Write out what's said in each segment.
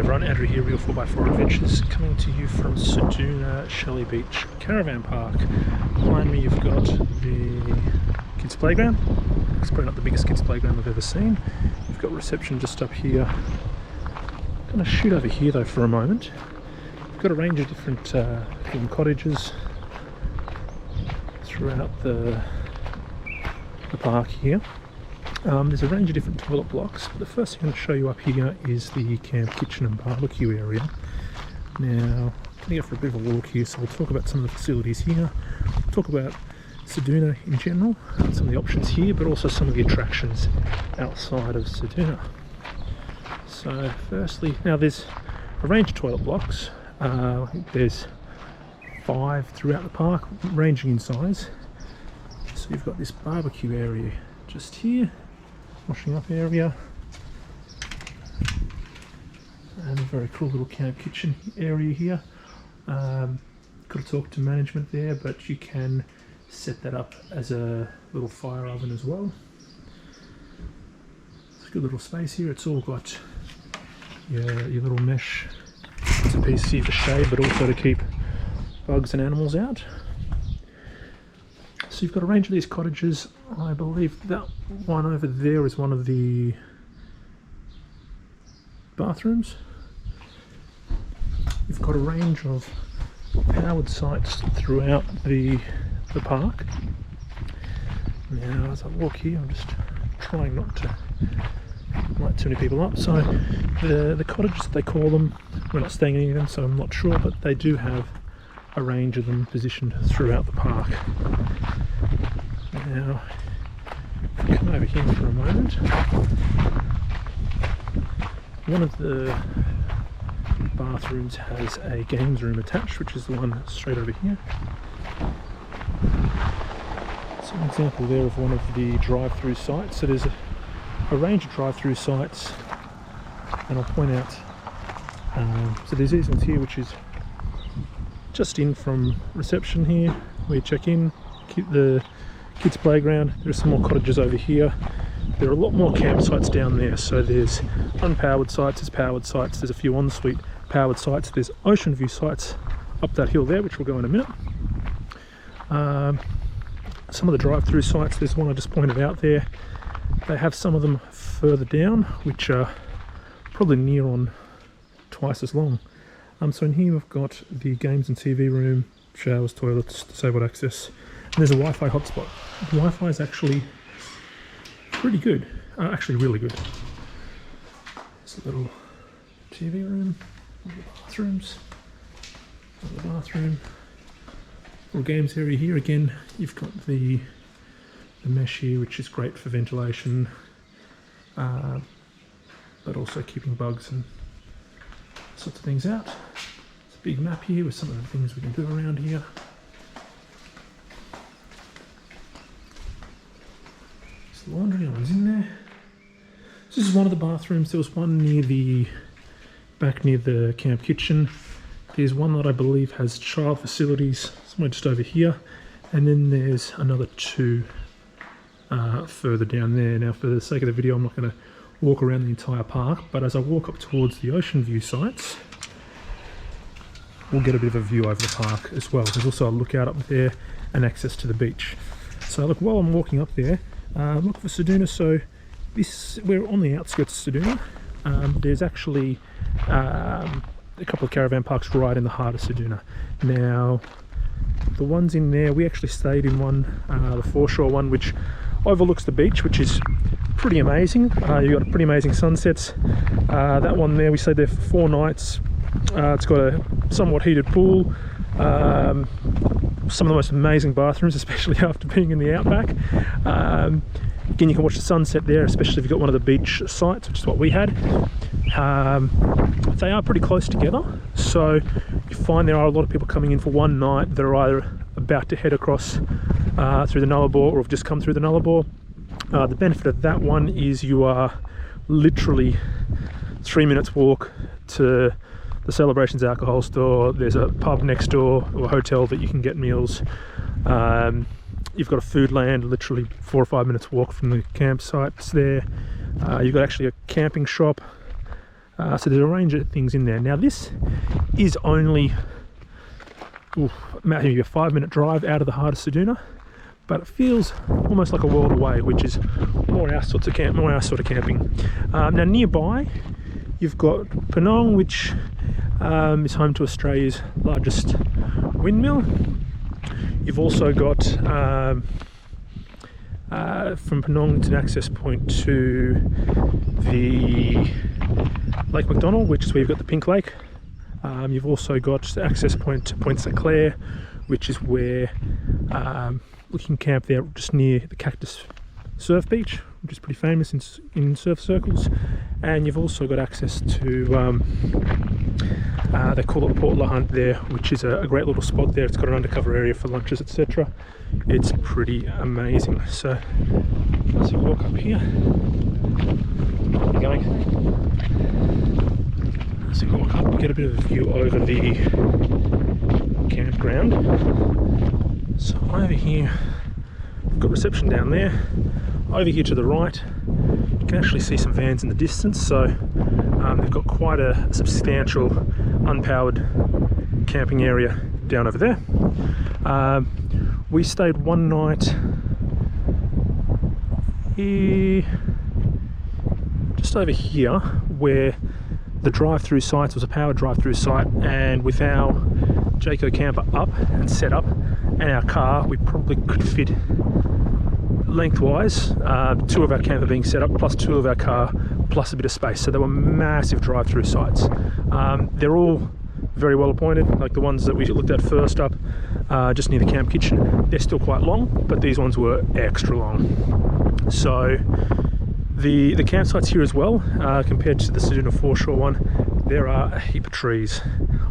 everyone, Andrew here, Real 4x4 Adventures, coming to you from Ceduna Shelley Beach Caravan Park. Behind me you've got the kids playground. It's probably not the biggest kids playground I've ever seen. You've got reception just up here. I'm going to shoot over here though for a moment. You've got a range of different cottages throughout the park here. There's a range of different toilet blocks, but the first thing I'm going to show you up here is the camp kitchen and barbecue area. Now, I'm going to go for a bit of a walk here, so we'll talk about some of the facilities here, talk about Ceduna in general, some of the options here, but also some of the attractions outside of Ceduna. So firstly, now there's a range of toilet blocks. I think there's 5 throughout the park, ranging in size. So you've got this barbecue area just here, washing up area, and a very cool little camp kitchen area here. Got to talk to management there, but you can set that up as a little fire oven as well. It's a good little space here. It's all got your little mesh. It's a piece here for shade, but also to keep bugs and animals out. So you've got a range of these cottages. I believe that one over there is one of the bathrooms. You've got a range of powered sites throughout the park. Now as I walk here, I'm just trying not to light too many people up. So the cottages, they call them, we're not staying in any of them, so I'm not sure, but they do have a range of them positioned throughout the park. Now, come over here for a moment. One of the bathrooms has a games room attached, which is the one straight over here. So an example there of one of the drive-through sites. So there's a range of drive-through sites, and I'll point out, so there's these ones here, which is just in from reception here, where you check in, the kids playground. There's some more cottages over here. There are a lot more campsites down there. So there's unpowered sites, there's powered sites, there's a few ensuite powered sites, there's ocean view sites up that hill there, which we'll go in a minute. Some of the drive-through sites, there's one I just pointed out there. They have some of them further down, which are probably near on twice as long. So in here we've got the games and TV room, showers, toilets, disabled access, and there's a Wi-Fi hotspot. The Wi-Fi is actually pretty good, actually really good. There's a little TV room, little bathrooms, another bathroom, little games area here. Again, you've got the mesh here, which is great for ventilation, but also keeping bugs and sorts of things out. It's a big map here with some of the things we can do around here. There's the laundry, no one's in there. So this is one of the bathrooms. There was one back near the camp kitchen. There's one that I believe has child facilities, somewhere just over here. And then there's another 2 further down there. Now for the sake of the video, I'm not going to walk around the entire park, but as I walk up towards the ocean view sites, we'll get a bit of a view over the park as well. There's also a lookout up there and access to the beach. So look, while I'm walking up there, look for Ceduna. So we're on the outskirts of Ceduna. There's actually a couple of caravan parks right in the heart of Ceduna. Now the ones in there, we actually stayed in one, the foreshore one, which overlooks the beach, which is pretty amazing. You've got pretty amazing sunsets. That one there, we stayed there for 4 nights. It's got a somewhat heated pool, some of the most amazing bathrooms, especially after being in the outback. Again, you can watch the sunset there, especially if you've got one of the beach sites, which is what we had. They are pretty close together, so you find there are a lot of people coming in for one night that are either about to head across through the Nullarbor or have just come through the Nullarbor. The benefit of that one is you are literally 3 minutes walk to the Celebrations alcohol store. There's a pub next door or a hotel that you can get meals. You've got a food land literally 4 or 5 minutes walk from the campsites there. You've got actually a camping shop So there's a range of things in there. Now this is only maybe a 5-minute drive out of the heart of Ceduna, but it feels almost like a world away, which is more our sort of camping. Now nearby, you've got Penong, which is home to Australia's largest windmill. You've also got from Penong, it's an access point to the Lake Macdonald, which is where you've got the Pink Lake. You've also got access point to Point St Clair, which is where we can camp there just near the Cactus Surf Beach, which is pretty famous in surf circles. And you've also got access to they call it Port La Hunt there, which is a great little spot there. It's got an undercover area for lunches, etc. It's pretty amazing. So as you walk up here, where are you going? As you walk up, you get a bit of a view over the campground. So over here, we've got reception down there. Over here to the right, you can actually see some vans in the distance. So they've got quite a substantial unpowered camping area down over there. We stayed one night here, just over here, where the drive-through sites was a powered drive-through site, and with our Jayco camper up and set up and our car, we probably could fit lengthwise 2 of our camper being set up plus 2 of our car plus a bit of space. So they were massive drive-through sites. They're all very well appointed, like the ones that we looked at first up just near the camp kitchen. They're still quite long, but these ones were extra long. So the campsites here as well, compared to the Ceduna foreshore one, there are a heap of trees.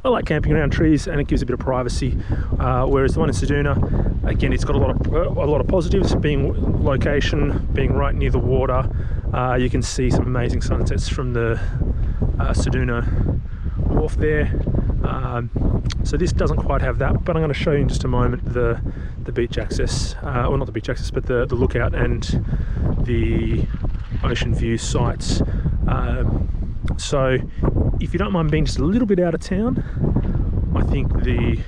I like camping around trees, and it gives a bit of privacy, whereas the one in Ceduna, again, it's got a lot of positives, being location, being right near the water. You can see some amazing sunsets from the Ceduna wharf there. So this doesn't quite have that, but I'm going to show you in just a moment the beach access, or not the beach access, but the lookout and the ocean view sites. So if you don't mind being just a little bit out of town, I think the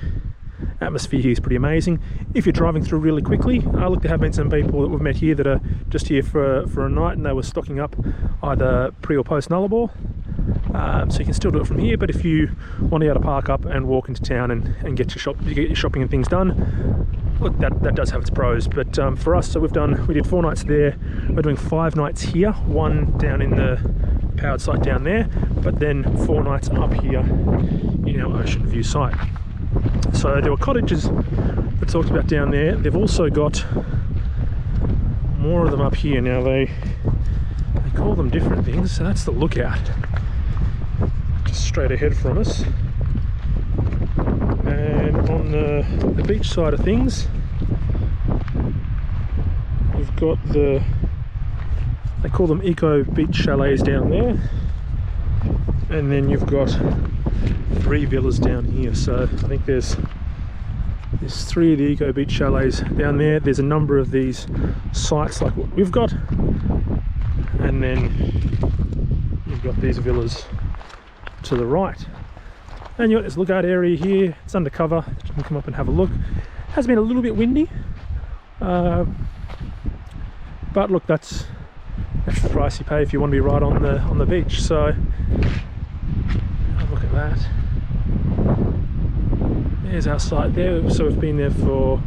atmosphere here is pretty amazing. If you're driving through really quickly, look, there have been some people that we've met here that are just here for a night, and they were stocking up either pre or post Nullarbor. So you can still do it from here, but if you want to be able to park up and walk into town and get your shopping and things done, look, that does have its pros. But for us, so we did 4 nights there. We're doing 5 nights here, 1 down in the powered site down there, but then 4 nights up here in our ocean view site. So there were cottages that talked about down there. They've also got more of them up here. Now they call them different things. So that's the lookout, just straight ahead from us. And on the beach side of things, we've got they call them eco beach chalets down there, and then you've got 3 villas down here. So I think there's 3 of the eco beach chalets down there. There's a number of these sites like what we've got, and then you've got these villas to the right. And you've got this lookout area here. It's undercover. You can come up and have a look. It has been a little bit windy, but look, that's the price you pay if you want to be right on the beach. So look at that. There's our site there. So we've been there for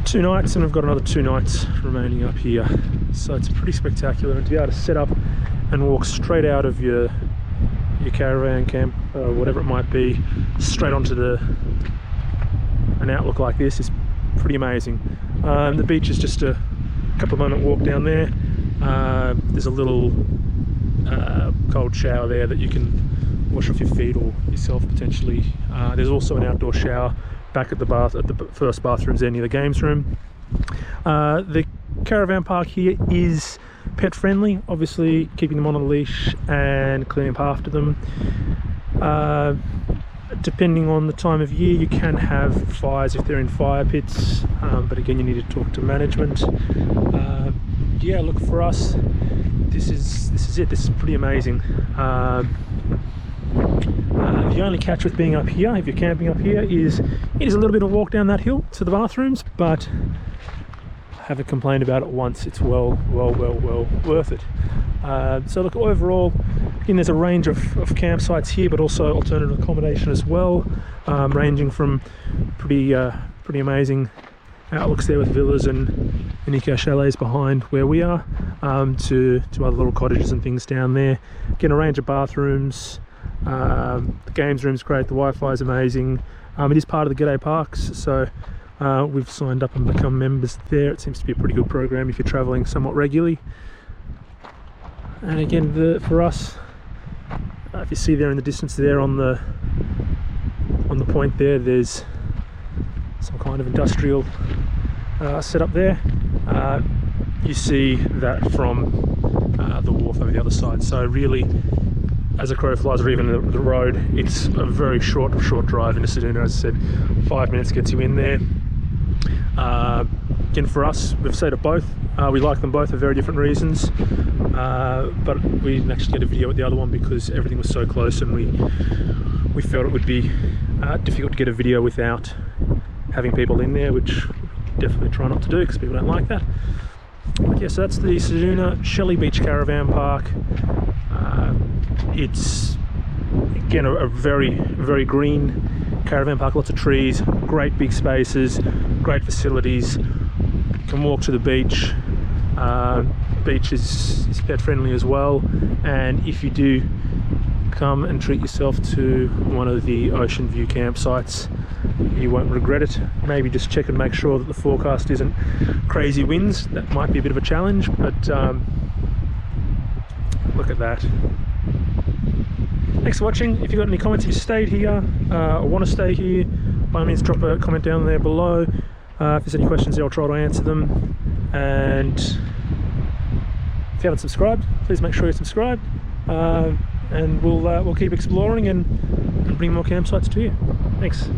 2 nights, and we've got another 2 nights remaining up here. So it's pretty spectacular, and to be able to set up and walk straight out of your caravan camp, whatever it might be, straight onto an outlook like this is pretty amazing. The beach is just a couple of moment walk down there. There's a little cold shower there that you can wash off your feet or yourself potentially. There's also an outdoor shower back at the first bathrooms there near the games room. The caravan park here is pet friendly, obviously keeping them on a leash and cleaning up after them. Depending on the time of year, you can have fires if they're in fire pits, but again, you need to talk to management. Yeah, look, for us, this is it. This is pretty amazing. The only catch with being up here, if you're camping up here, is it is a little bit of a walk down that hill to the bathrooms, but I haven't complained about it once. It's well worth it. So look, overall, again, there's a range of campsites here, but also alternative accommodation as well, ranging from pretty amazing outlooks there with villas and eco chalets behind where we are, to other little cottages and things down there. Again, a range of bathrooms. The games room's great, the Wi-Fi is amazing. It is part of the G'day Parks, so we've signed up and become members there. It seems to be a pretty good program if you're travelling somewhat regularly. And again, for us, if you see there in the distance there on the point there, there's some kind of industrial setup there. You see that from the wharf over the other side. So really, as a crow flies, or even the road, it's a very short drive into Ceduna. As I said, 5 minutes gets you in there. Again, for us, we've stayed at both. We like them both for very different reasons, but we didn't actually get a video at the other one because everything was so close, and we felt it would be difficult to get a video without having people in there, which we definitely try not to do because people don't like that. But yeah, so that's the Ceduna Shelley Beach Caravan Park. It's again a very green caravan park, lots of trees, great big spaces, great facilities. You can walk to the beach. Beach is pet friendly as well, and if you do come and treat yourself to one of the ocean view campsites, you won't regret it. Maybe just check and make sure that the forecast isn't crazy winds. That might be a bit of a challenge, but look at that. Thanks for watching. If you've got any comments, if you stayed here or want to stay here, by all means drop a comment down there below. If there's any questions there, I'll try to answer them. And if you haven't subscribed, please make sure you're subscribed. And we'll keep exploring and bring more campsites to you. Thanks.